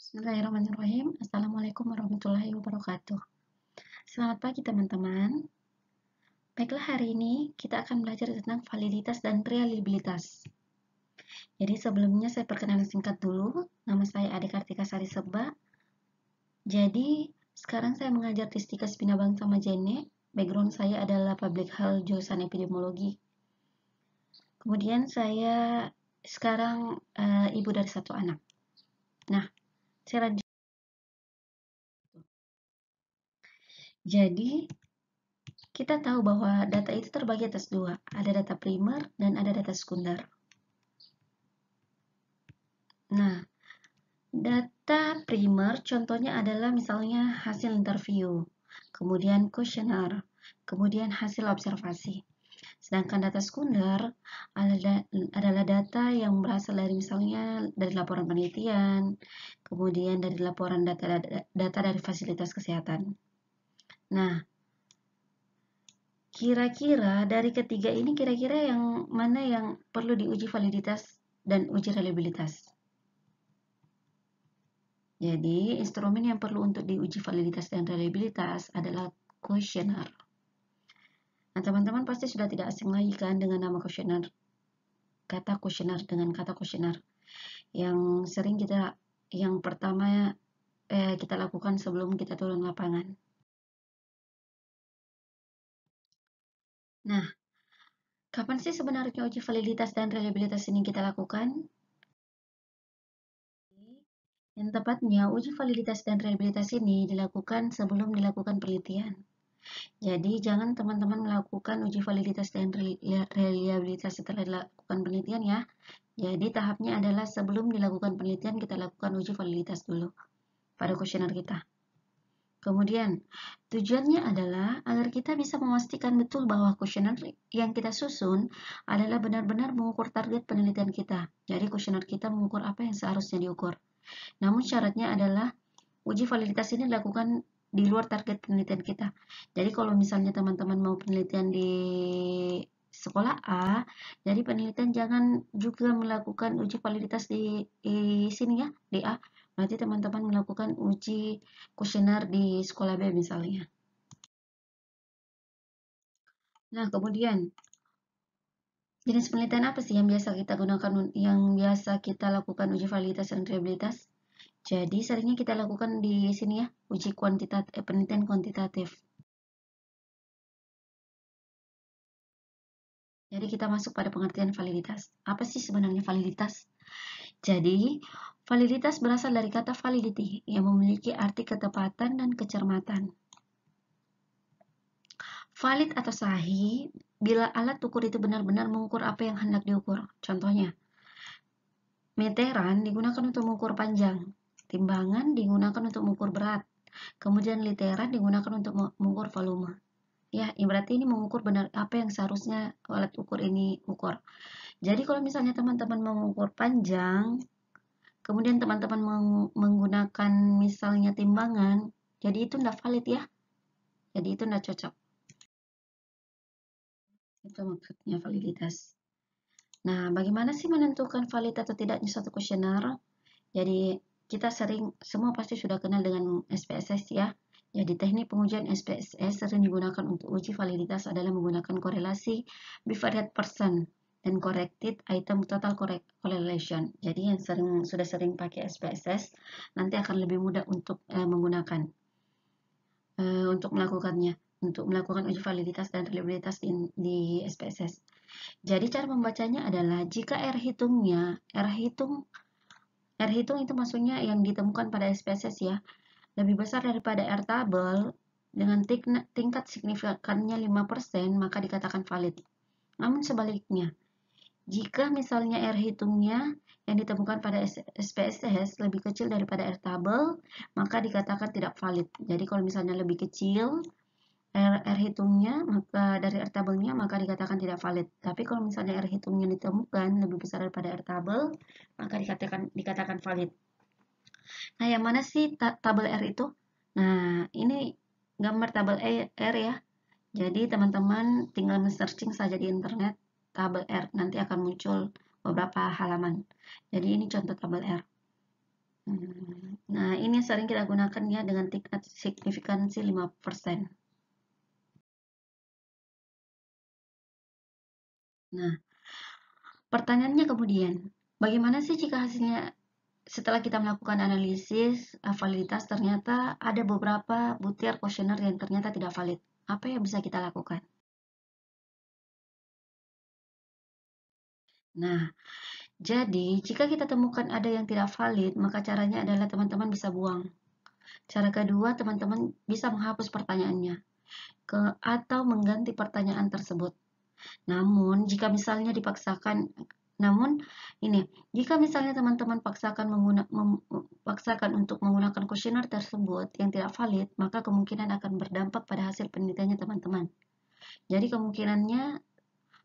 Bismillahirrahmanirrahim. Assalamualaikum warahmatullahi wabarakatuh. Selamat pagi teman-teman. Baiklah, hari ini kita akan belajar tentang validitas dan reliabilitas. Jadi sebelumnya saya perkenalan singkat dulu. Nama saya Ade Kartika Sari Seba. Jadi sekarang saya mengajar di Stika Bina Bangsa Majene. Background saya adalah Public Health jurusan Epidemiologi. Kemudian saya sekarang ibu dari satu anak. Nah, saya lanjut. Jadi kita tahu bahwa data itu terbagi atas dua, ada data primer dan ada data sekunder. Nah, data primer contohnya adalah misalnya hasil interview, kemudian kuesioner, kemudian hasil observasi. Sedangkan data sekunder adalah data yang berasal dari misalnya dari laporan penelitian, kemudian dari laporan data dari fasilitas kesehatan. Nah, kira-kira dari ketiga ini kira-kira yang mana yang perlu diuji validitas dan uji reliabilitas? Jadi, instrumen yang perlu untuk diuji validitas dan reliabilitas adalah kuesioner. Nah, teman-teman pasti sudah tidak asing lagi kan dengan nama kuesioner. Kata kuesioner dengan kata kuesioner yang sering yang pertama kita lakukan sebelum kita turun lapangan. Nah, kapan sih sebenarnya uji validitas dan reliabilitas ini kita lakukan? Yang tepatnya, uji validitas dan reliabilitas ini dilakukan sebelum dilakukan penelitian. Jadi, jangan teman-teman melakukan uji validitas dan reliabilitas setelah dilakukan penelitian ya. Jadi, tahapnya adalah sebelum dilakukan penelitian, kita lakukan uji validitas dulu pada kuesioner kita. Kemudian, tujuannya adalah agar kita bisa memastikan betul bahwa kuesioner yang kita susun adalah benar-benar mengukur target penelitian kita. Jadi, kuesioner kita mengukur apa yang seharusnya diukur. Namun syaratnya adalah uji validitas ini dilakukan di luar target penelitian kita. Jadi kalau misalnya teman-teman mau penelitian di sekolah A, jadi penelitian jangan juga melakukan uji validitas di sini ya, di A. Berarti teman-teman melakukan uji kuesioner di sekolah B misalnya. Nah, kemudian jenis penelitian apa sih yang biasa kita gunakan, yang biasa kita lakukan uji validitas dan reliabilitas? Jadi seringnya kita lakukan di sini ya, uji penelitian kuantitatif. Jadi kita masuk pada pengertian validitas. Apa sih sebenarnya validitas? Jadi, validitas berasal dari kata validity yang memiliki arti ketepatan dan kecermatan. Valid atau sahih bila alat ukur itu benar-benar mengukur apa yang hendak diukur. Contohnya, meteran digunakan untuk mengukur panjang, timbangan digunakan untuk mengukur berat, kemudian literan digunakan untuk mengukur volume. Ya, berarti ini mengukur benar apa yang seharusnya alat ukur ini ukur. Jadi kalau misalnya teman-teman mengukur panjang, kemudian teman-teman menggunakan misalnya timbangan, jadi itu tidak valid ya. Jadi itu tidak cocok. Itu maksudnya validitas. Nah, bagaimana sih menentukan valid atau tidaknya suatu kuesioner? Jadi kita semua pasti sudah kenal dengan SPSS ya. Jadi teknik pengujian SPSS sering digunakan untuk uji validitas adalah menggunakan korelasi bivariate percent dan corrected item total correlation. Jadi yang sudah sering pakai SPSS nanti akan lebih mudah untuk menggunakan untuk melakukannya, untuk melakukan uji validitas dan reliabilitas di SPSS. Jadi cara membacanya adalah jika R hitung itu maksudnya yang ditemukan pada SPSS ya, lebih besar daripada R tabel dengan tingkat signifikannya 5%, maka dikatakan valid. Namun sebaliknya, jika misalnya R hitungnya yang ditemukan pada SPSS lebih kecil daripada R tabel, maka dikatakan tidak valid. Jadi kalau misalnya lebih kecil R hitungnya maka dari R tabelnya maka dikatakan tidak valid. Tapi kalau misalnya R hitungnya ditemukan lebih besar daripada R tabel, maka dikatakan valid. Nah, yang mana sih tabel R itu? Nah, ini gambar tabel R ya. Jadi teman-teman tinggal searching saja di internet tabel R, nanti akan muncul beberapa halaman. Jadi ini contoh tabel R. Nah, ini sering kita gunakan ya dengan tingkat signifikansi 5%. Nah, pertanyaannya kemudian, bagaimana sih jika hasilnya setelah kita melakukan analisis validitas ternyata ada beberapa butir kuesioner yang ternyata tidak valid? Apa yang bisa kita lakukan? Nah, jadi jika kita temukan ada yang tidak valid, maka caranya adalah teman-teman bisa buang. Cara kedua, teman-teman bisa menghapus pertanyaannya atau mengganti pertanyaan tersebut. Namun, jika misalnya dipaksakan, namun ini, jika misalnya teman-teman paksakan untuk menggunakan kuesioner tersebut yang tidak valid, maka kemungkinan akan berdampak pada hasil penelitiannya teman-teman. Jadi kemungkinannya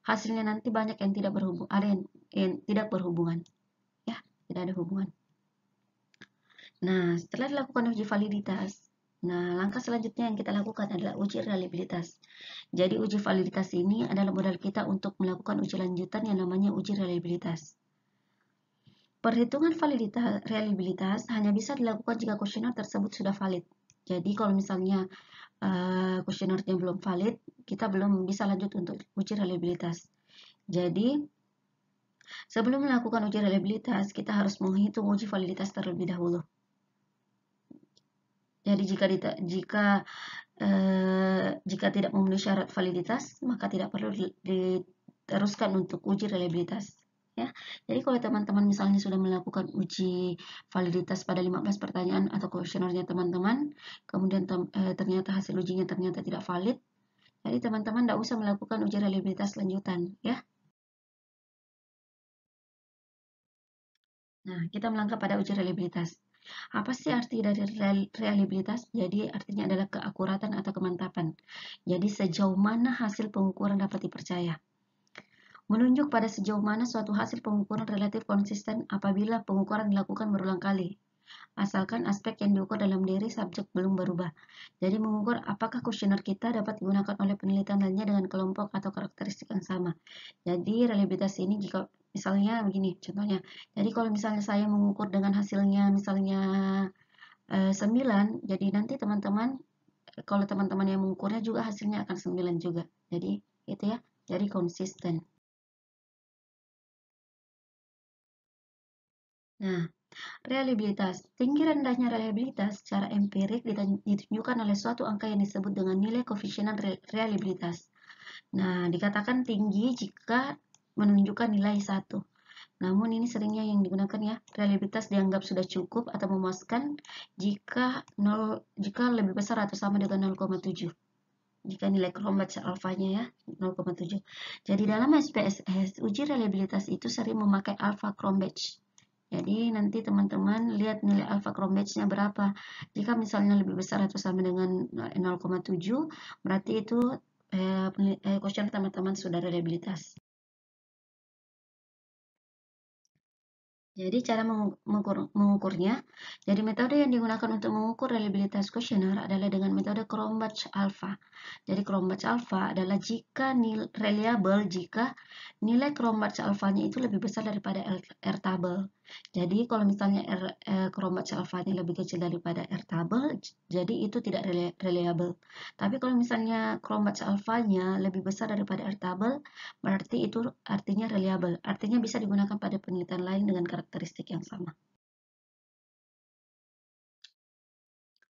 hasilnya nanti banyak yang tidak berhubung, ada yang tidak berhubungan, ya, tidak ada hubungan. Nah, setelah dilakukan uji validitas, nah langkah selanjutnya yang kita lakukan adalah uji reliabilitas. Jadi uji validitas ini adalah modal kita untuk melakukan uji lanjutan yang namanya uji reliabilitas. Perhitungan validitas reliabilitas hanya bisa dilakukan jika kuesioner tersebut sudah valid. Jadi kalau misalnya kuesionernya belum valid, kita belum bisa lanjut untuk uji reliabilitas. Jadi sebelum melakukan uji reliabilitas, kita harus menghitung uji validitas terlebih dahulu. Jadi jika tidak memenuhi syarat validitas, maka tidak perlu diteruskan untuk uji reliabilitas. Ya, jadi kalau teman-teman misalnya sudah melakukan uji validitas pada 15 pertanyaan atau kuesionernya teman-teman, kemudian ternyata hasil ujinya ternyata tidak valid, jadi teman-teman tidak usah melakukan uji reliabilitas lanjutan, ya. Nah, kita melangkah pada uji reliabilitas. Apa sih arti dari reliabilitas? Jadi artinya adalah keakuratan atau kemantapan. Jadi sejauh mana hasil pengukuran dapat dipercaya. Menunjuk pada sejauh mana suatu hasil pengukuran relatif konsisten apabila pengukuran dilakukan berulang kali. Asalkan aspek yang diukur dalam diri subjek belum berubah. Jadi mengukur apakah kuesioner kita dapat digunakan oleh penelitian lainnya dengan kelompok atau karakteristik yang sama. Jadi reliabilitas ini jika misalnya begini contohnya. Jadi kalau misalnya saya mengukur dengan hasilnya misalnya 9, jadi nanti teman-teman kalau teman-teman yang mengukurnya juga hasilnya akan 9 juga. Jadi itu ya. Jadi konsisten. Nah, reliabilitas. Tinggi rendahnya reliabilitas secara empirik ditunjukkan oleh suatu angka yang disebut dengan nilai koefisien reliabilitas. Nah, dikatakan tinggi jika menunjukkan nilai 1. Namun ini seringnya yang digunakan ya, reliabilitas dianggap sudah cukup atau memuaskan jika lebih besar atau sama dengan 0,7. Jika nilai Cronbach alfanya ya 0,7. Jadi dalam SPSS, uji reliabilitas itu sering memakai alfa Cronbach. Jadi nanti teman-teman lihat nilai alfa Cronbach-nya berapa. Jika misalnya lebih besar atau sama dengan 0,7, berarti itu kuesioner teman-teman sudah reliabilitas. Jadi cara mengukurnya, jadi metode yang digunakan untuk mengukur reliabilitas kuesioner adalah dengan metode Cronbach alpha. Jadi Cronbach alpha adalah jika reliable jika nilai Cronbach alfanya itu lebih besar daripada R tabel. Jadi kalau misalnya Cronbach alfanya lebih kecil daripada R tabel, jadi itu tidak reliable. Tapi kalau misalnya Cronbach alfanya lebih besar daripada R tabel, berarti itu artinya reliable. Artinya bisa digunakan pada penelitian lain dengan karakteristik yang sama.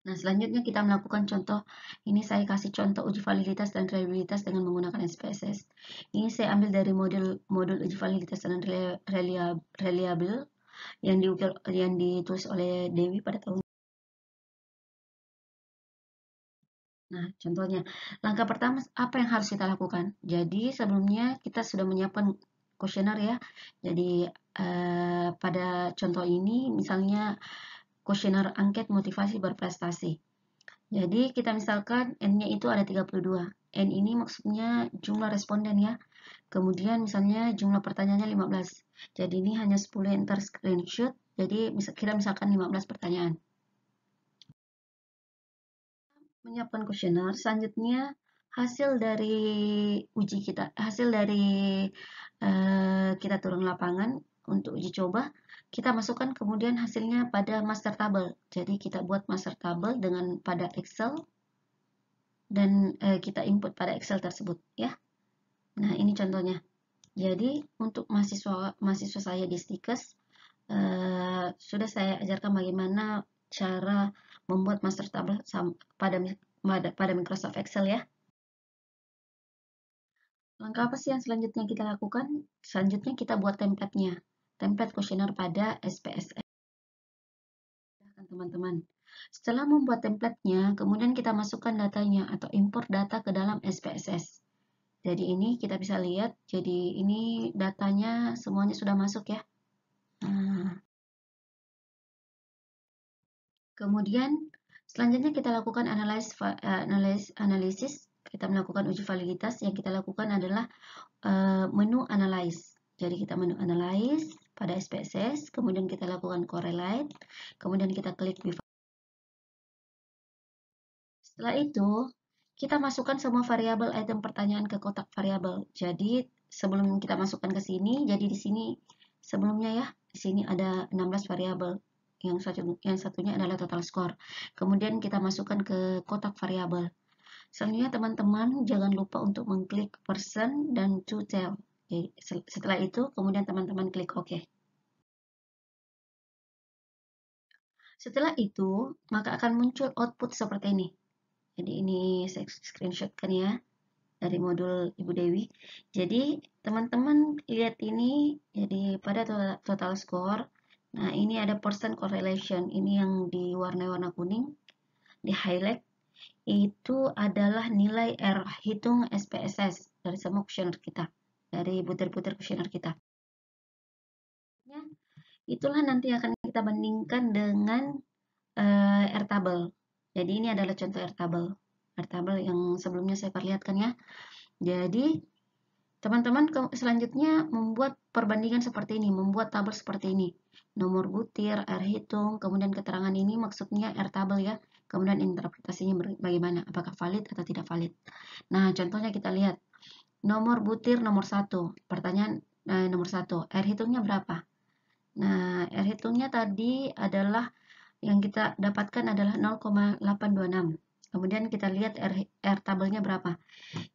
Nah, selanjutnya kita melakukan contoh. Ini saya kasih contoh uji validitas dan reliabilitas dengan menggunakan SPSS. Ini saya ambil dari modul uji validitas dan reliable yang ditulis oleh Dewi pada tahun. Nah, contohnya, langkah pertama apa yang harus kita lakukan? Jadi sebelumnya kita sudah menyiapkan kuesioner ya. Jadi pada contoh ini misalnya kuesioner angket motivasi berprestasi. Jadi kita misalkan N-nya itu ada 32. N ini maksudnya jumlah responden ya. Kemudian misalnya jumlah pertanyaannya 15. Jadi ini hanya 10 yang ter-screenshot. Jadi kita misalkan 15 pertanyaan. Menyiapkan kuesioner, selanjutnya hasil dari uji kita, hasil dari kita turun lapangan, untuk uji coba, kita masukkan kemudian hasilnya pada master table. Jadi kita buat master table dengan pada Excel dan kita input pada Excel tersebut ya. Nah, ini contohnya. Jadi untuk mahasiswa saya di Stikes sudah saya ajarkan bagaimana cara membuat master table pada Microsoft Excel ya. Langkah apa sih yang selanjutnya kita lakukan? Selanjutnya kita buat template-nya. Template kuesioner pada SPSS. Teman-teman. Setelah membuat template-nya, kemudian kita masukkan datanya atau import data ke dalam SPSS. Jadi ini kita bisa lihat, jadi ini datanya semuanya sudah masuk ya. Nah, kemudian selanjutnya kita lakukan analisis. Kita melakukan uji validitas. Yang kita lakukan adalah menu analyze. Jadi kita menu analyze pada SPSS, kemudian kita lakukan correlate, kemudian kita klik before. Setelah itu, kita masukkan semua variabel item pertanyaan ke kotak variabel. Jadi sebelum kita masukkan ke sini, jadi di sini sebelumnya ya, di sini ada 16 variabel. Yang satunya adalah total score. Kemudian kita masukkan ke kotak variabel. Selanjutnya teman-teman jangan lupa untuk mengklik person dan to tell. Jadi, setelah itu kemudian teman-teman klik OK. Setelah itu maka akan muncul output seperti ini. Jadi ini saya screenshot kan ya dari modul Ibu Dewi. Jadi teman-teman lihat ini, jadi pada total score. Nah ini ada percent correlation. Ini yang di warna-warna kuning, di highlight. Itu adalah nilai R hitung SPSS dari semua kuesioner kita, dari butir-butir kuesioner kita. Itulah nanti akan kita bandingkan dengan Airtable. Jadi ini adalah contoh Airtable. Airtable yang sebelumnya saya perlihatkan ya. Jadi teman-teman selanjutnya membuat perbandingan seperti ini, membuat tabel seperti ini. Nomor butir, R hitung, kemudian keterangan ini maksudnya Airtable ya. Kemudian interpretasinya bagaimana, apakah valid atau tidak valid. Nah, contohnya kita lihat. Nomor butir nomor 1. Pertanyaan nomor 1. R hitungnya berapa? Nah, R hitungnya tadi adalah yang kita dapatkan adalah 0,826. Kemudian kita lihat R tabelnya berapa.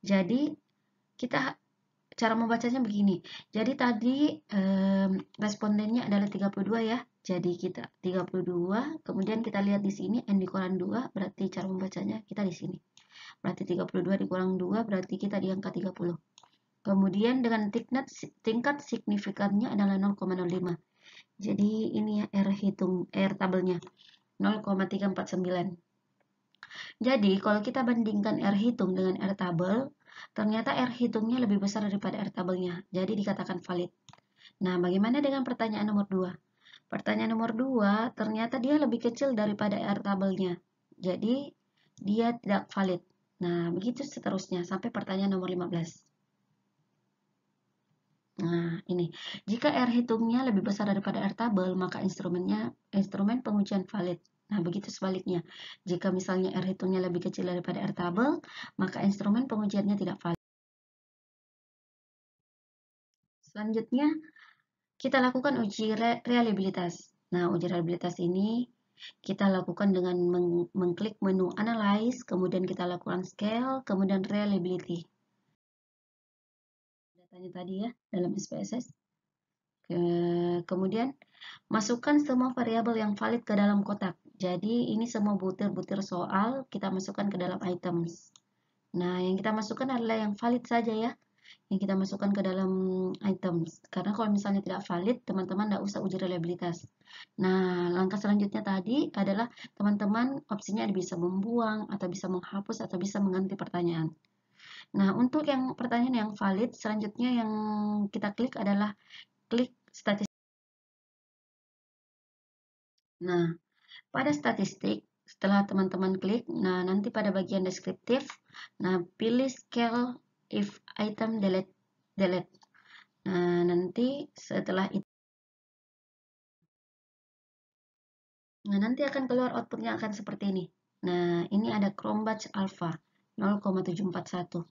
Jadi kita cara membacanya begini. Jadi tadi respondennya adalah 32 ya. Jadi kita 32, kemudian kita lihat di sini N dikurang 2, berarti cara membacanya kita di sini. Berarti 32 dikurang 2 berarti kita di angka 30. Kemudian dengan tingkat signifikannya adalah 0,05. Jadi ini ya R tabelnya 0,349. Jadi kalau kita bandingkan R hitung dengan R tabel, ternyata R hitungnya lebih besar daripada R tabelnya. Jadi dikatakan valid. Nah, bagaimana dengan pertanyaan nomor 2? Pertanyaan nomor 2 ternyata dia lebih kecil daripada R tabelnya. Jadi dia tidak valid. Nah, begitu seterusnya sampai pertanyaan nomor 15. Nah, ini. Jika R hitungnya lebih besar daripada R tabel, maka instrumen pengujian valid. Nah, begitu sebaliknya. Jika misalnya R hitungnya lebih kecil daripada R tabel, maka instrumen pengujiannya tidak valid. Selanjutnya, kita lakukan uji reliabilitas. Nah, uji reliabilitas ini kita lakukan dengan mengklik menu Analyze, kemudian kita lakukan Scale, kemudian Reliability. Datanya tadi ya, dalam SPSS. Kemudian masukkan semua variabel yang valid ke dalam kotak. Jadi ini semua butir-butir soal kita masukkan ke dalam items. Nah, yang kita masukkan adalah yang valid saja ya. Yang kita masukkan ke dalam items. Karena kalau misalnya tidak valid, teman-teman tidak usah uji reliabilitas. Nah, langkah selanjutnya tadi adalah teman-teman opsinya bisa membuang, atau bisa menghapus, atau bisa mengganti pertanyaan. Nah, untuk yang pertanyaan yang valid, selanjutnya yang kita klik adalah klik statistik. Nah, pada statistik, setelah teman-teman klik, nah nanti pada bagian deskriptif, nah pilih scale if item delete. Nah, nanti setelah itu, nah nanti akan keluar outputnya akan seperti ini. Nah, ini ada Chrome Batch Alpha 0,741.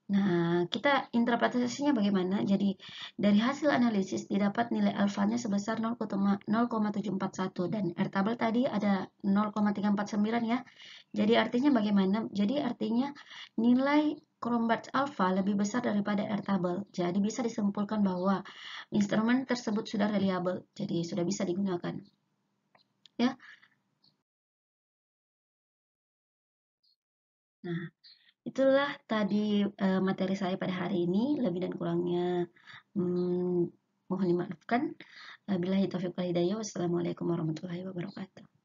Nah, kita interpretasinya bagaimana? Jadi, dari hasil analisis didapat nilai alfanya sebesar 0,741 dan R tabel tadi ada 0,349 ya. Jadi artinya bagaimana? Jadi artinya nilai Cronbach alfa lebih besar daripada R tabel. Jadi bisa disimpulkan bahwa instrumen tersebut sudah reliable. Jadi sudah bisa digunakan. Ya. Nah, itulah tadi materi saya pada hari ini. Lebih dan kurangnya mohon dimaafkan. Billahi taufiq wal hidayah. Wassalamualaikum warahmatullahi wabarakatuh.